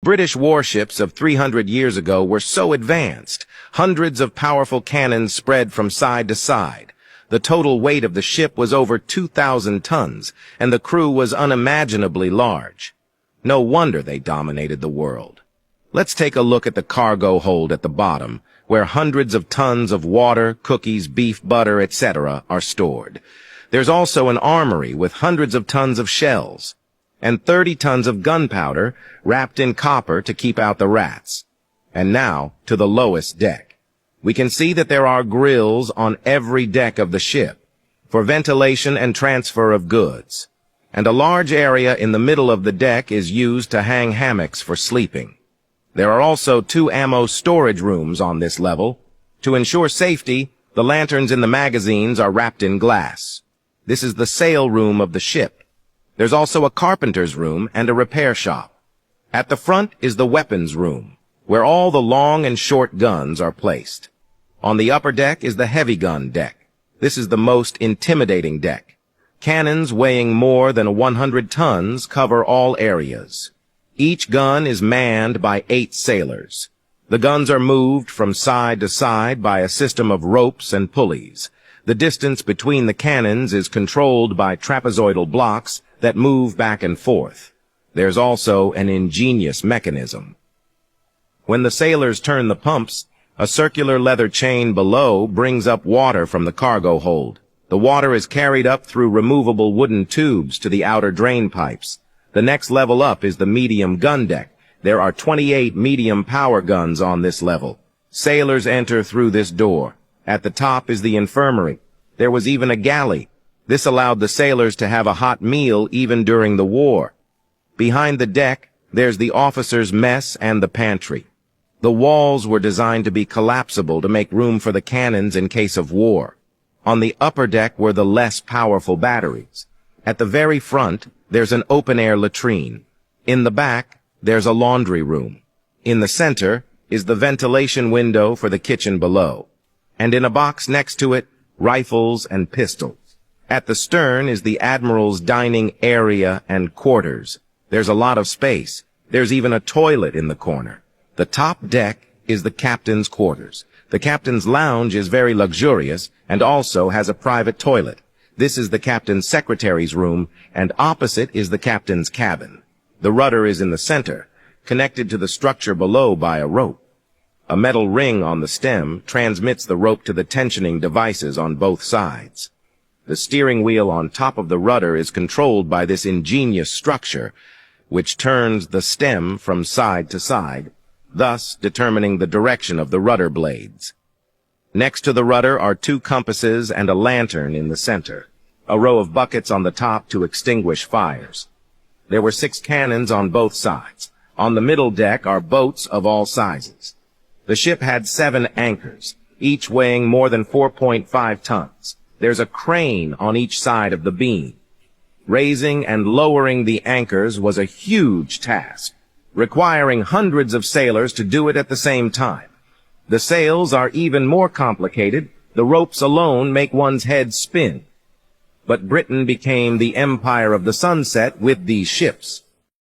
British warships of 300 years ago were so advanced, hundreds of powerful cannons spread from side to side. The total weight of the ship was over 2,000 tons, and the crew was unimaginably large. No wonder they dominated the world. Let's take a look at the cargo hold at the bottom, where hundreds of tons of water, cookies, beef, butter, etc. are stored. There's also an armory with hundreds of tons of shells, and 30 tons of gunpowder wrapped in copper to keep out the rats. And now, to the lowest deck. We can see that there are grills on every deck of the ship for ventilation and transfer of goods, and a large area in the middle of the deck is used to hang hammocks for sleeping. There are also 2 ammo storage rooms on this level. To ensure safety, the lanterns in the magazines are wrapped in glass. This is the sail room of the ship. There's also a carpenter's room and a repair shop. At the front is the weapons room, where all the long and short guns are placed. On the upper deck is the heavy gun deck. This is the most intimidating deck. Cannons weighing more than 100 tons cover all areas. Each gun is manned by 8 sailors. The guns are moved from side to side by a system of ropes and pulleys. The distance between the cannons is controlled by trapezoidal blocks that move back and forth. There's also an ingenious mechanism. When the sailors turn the pumps, a circular leather chain below brings up water from the cargo hold. The water is carried up through removable wooden tubes to the outer drain pipes. The next level up is the medium gun deck. There are 28 medium power guns on this level. Sailors enter through this door. At the top is the infirmary. There was even a galley. This allowed the sailors to have a hot meal even during the war. Behind the deck, there's the officers' mess and the pantry. The walls were designed to be collapsible to make room for the cannons in case of war. On the upper deck were the less powerful batteries. At the very front, there's an open-air latrine. In the back, there's a laundry room. In the center is the ventilation window for the kitchen below. And in a box next to it, rifles and pistols. At the stern is the admiral's dining area and quarters. There's a lot of space. There's even a toilet in the corner. The top deck is the captain's quarters. The captain's lounge is very luxurious and also has a private toilet. This is the captain's secretary's room, and opposite is the captain's cabin. The rudder is in the center, connected to the structure below by a rope. A metal ring on the stem transmits the rope to the tensioning devices on both sides. The steering wheel on top of the rudder is controlled by this ingenious structure, which turns the stem from side to side, thus determining the direction of the rudder blades. Next to the rudder are 2 compasses and a lantern in the center, a row of buckets on the top to extinguish fires. There were 6 cannons on both sides. On the middle deck are boats of all sizes. The ship had 7 anchors, each weighing more than 4.5 tons. There's a crane on each side of the beam. Raising and lowering the anchors was a huge task, requiring hundreds of sailors to do it at the same time. The sails are even more complicated. The ropes alone make one's head spin. But Britain became the empire of the sunset with these ships.